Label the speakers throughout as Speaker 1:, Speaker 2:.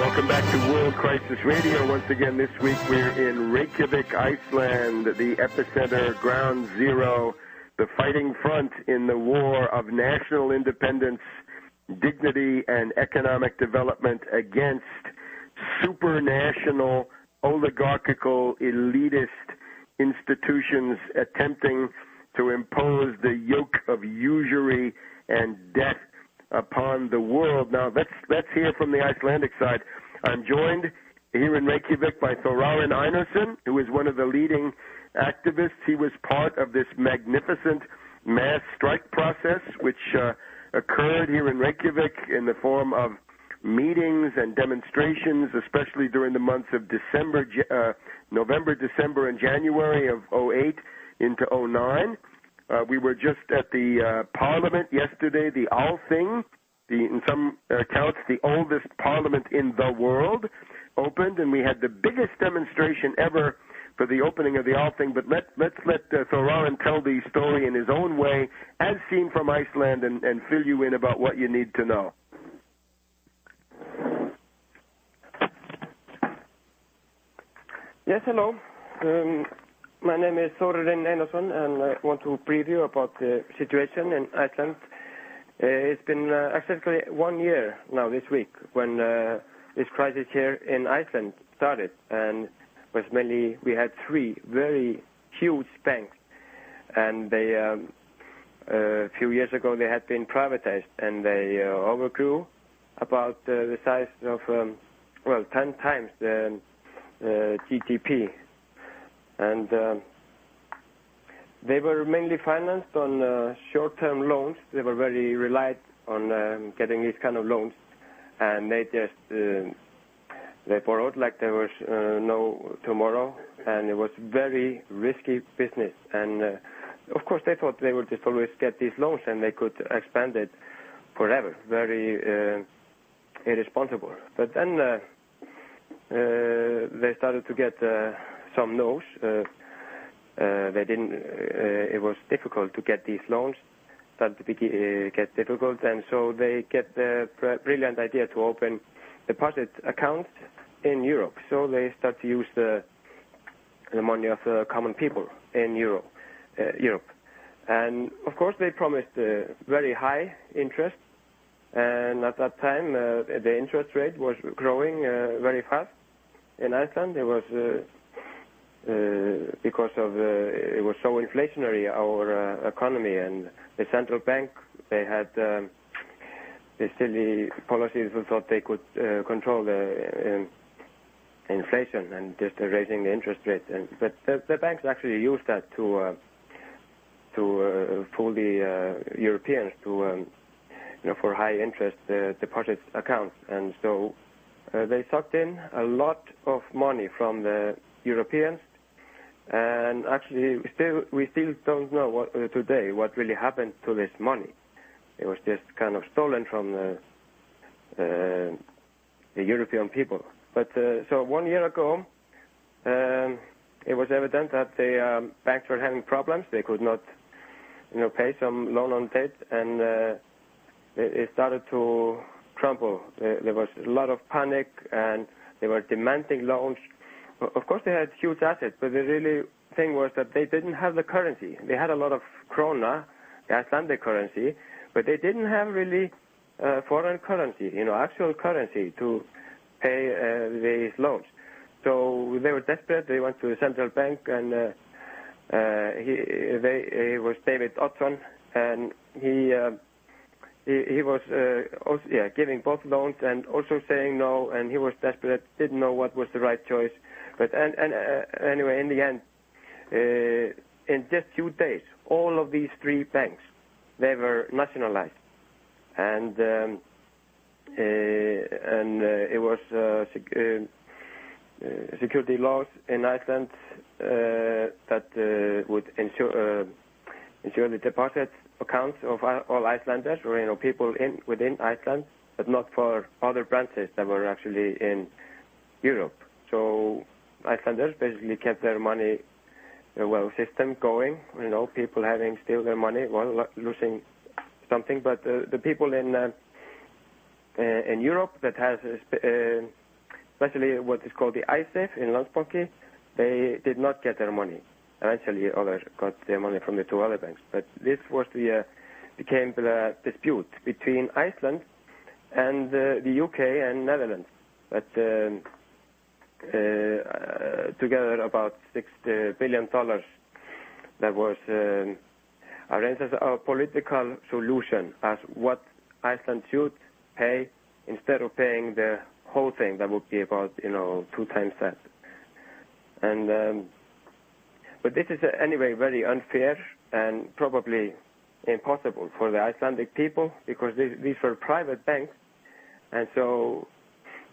Speaker 1: Welcome back to World Crisis Radio. Once again, this week we're in Reykjavik, Iceland, the epicenter, ground zero, the fighting front in the war of national independence, dignity, and economic development against supranational, oligarchical, elitist institutions attempting to impose the yoke of usury and debt upon the world. Now, let's hear from the Icelandic side. I'm joined here in Reykjavik by Þórarinn Einarsson, who is one of the leading activists. He was part of this magnificent mass strike process, which occurred here in Reykjavik in the form of meetings and demonstrations, especially during the months of November, December, and January of 2008 into 2009. We were just at the Parliament yesterday, the Althing, in some accounts the oldest parliament in the world, opened, and we had the biggest demonstration ever for the opening of the Althing. But let's let Þórarinn tell the story in his own way, as seen from Iceland, and fill you in about what you need to know.
Speaker 2: Yes, hello. My name is Þórarinn Einarsson, and I want to preview about the situation in Iceland. It's been exactly 1 year now this week when this crisis here in Iceland started, and was mainly we had three very huge banks, and they a few years ago they had been privatized, and they overgrew about the size of 10 times the GDP. And they were mainly financed on short-term loans. They were very relied on getting these kind of loans, and they just they borrowed like there was no tomorrow, and it was very risky business. And of course, they thought they would just always get these loans and they could expand it forever. Very irresponsible. But then they started to get some no's. They didn't. It was difficult to get these loans. Started to get difficult, and so they get the brilliant idea to open deposit accounts in Europe. So they start to use the money of the common people in Europe. And of course, they promised very high interest. And at that time, the interest rate was growing very fast in Iceland. It was because of it was so inflationary, our economy, and the central bank, they had the silly policies who thought they could control the inflation and just raising the interest rate. But the banks actually used that to fool the Europeans to for high interest deposit accounts, and so they sucked in a lot of money from the Europeans. And actually, we still don't know today what really happened to this money. It was just kind of stolen from the European people. But so 1 year ago, it was evident that the banks were having problems. They could not, pay some loan on debt, and it started to crumble. There was a lot of panic, and they were demanding loans. Of course, they had huge assets, but the really thing was that they didn't have the currency. They had a lot of krona, the Icelandic currency, but they didn't have really foreign currency, actual currency to pay these loans. So they were desperate. They went to the central bank, and he was David Oddsson, and he was also giving both loans and also saying no, and he was desperate, didn't know what was the right choice. But anyway, in the end, in just 2 days, all of these three banks, they were nationalized, and it was security laws in Iceland that would ensure the deposit accounts of all Icelanders, or people within Iceland, but not for other branches that were actually in Europe. So Icelanders basically kept their money system going. People having still their money, losing something. But the people in Europe that has especially what is called the ISAF in Landsbanki, they did not get their money. Eventually, others got their money from the two other banks. But this was became the dispute between Iceland and the UK and Netherlands. But together about $6 billion that was arranged as a political solution as what Iceland should pay instead of paying the whole thing. That would be about 2 times that. And but this is anyway very unfair and probably impossible for the Icelandic people because these were private banks, and so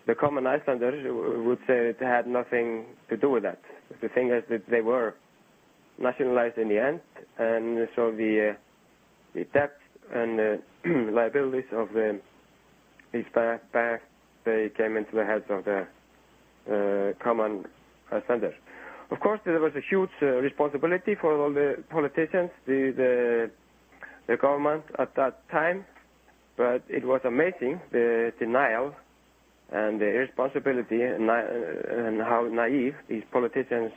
Speaker 2: the common Icelanders would say it had nothing to do with that. But the thing is that they were nationalized in the end, and so the debts and liabilities of these banks, they came into the heads of the common Icelanders. Of course, there was a huge responsibility for all the politicians, the government at that time, but it was amazing, the denial and the irresponsibility and how naive these politicians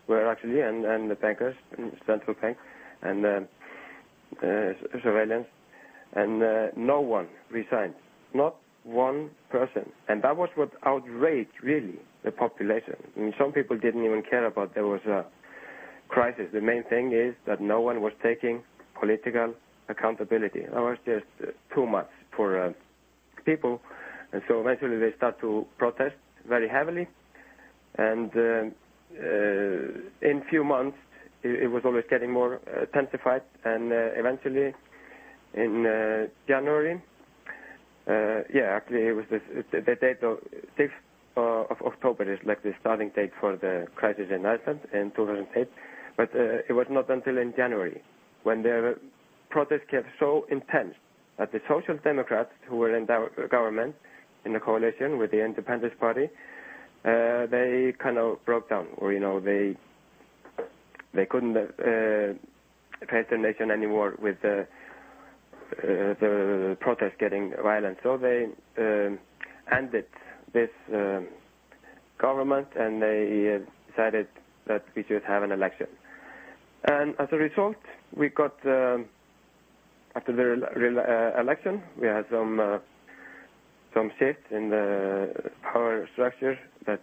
Speaker 2: were actually, and the bankers, and central bank, and surveillance, and no one resigned, not one person. And that was what outraged, really, the population. I mean, some people didn't even care about there was a crisis. The main thing is that no one was taking political accountability. That was just too much for people. And so eventually they start to protest very heavily. And in few months, it was always getting more intensified. And eventually, in January, actually it was the date of 6th of October is like the starting date for the crisis in Iceland in 2008. But it was not until in January when the protests kept so intense that the Social Democrats, who were in the government, in the coalition with the Independence Party, they kind of broke down, or they couldn't face their nation anymore with the protests getting violent. So they ended this government, and they decided that we should have an election. And as a result, we got after the election, we had some shifts in the power structure that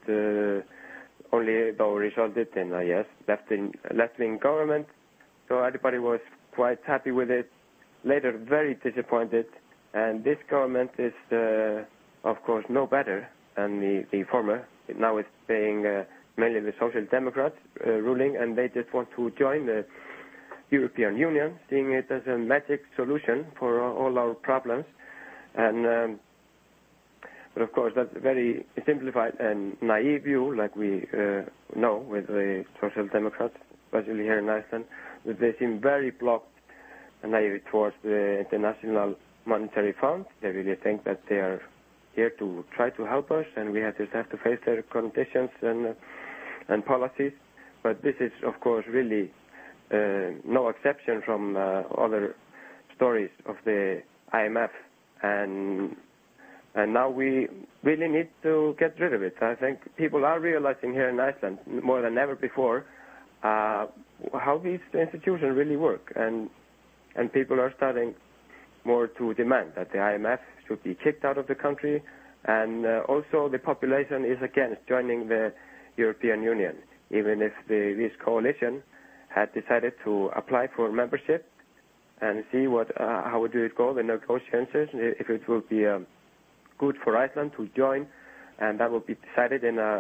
Speaker 2: only though resulted in a left-wing government. So everybody was quite happy with it. Later, very disappointed. And this government is, of course, no better than the former. Now it's being mainly the Social Democrats ruling, and they just want to join the European Union, seeing it as a magic solution for all our problems. And but of course, that's a very simplified and naive view, like we know with the Social Democrats, especially here in Iceland, that they seem very blocked and naive towards the International Monetary Fund. They really think that they are here to try to help us, and we just have to face their conditions and policies. But this is, of course, really no exception from other stories of the IMF, and now we really need to get rid of it. I think people are realizing here in Iceland more than ever before how these institutions really work, and people are starting more to demand that the IMF should be kicked out of the country, and also the population is against joining the European Union, even if this coalition had decided to apply for membership and see how would it go, the negotiations, if it will be good for Iceland to join, and that will be decided in a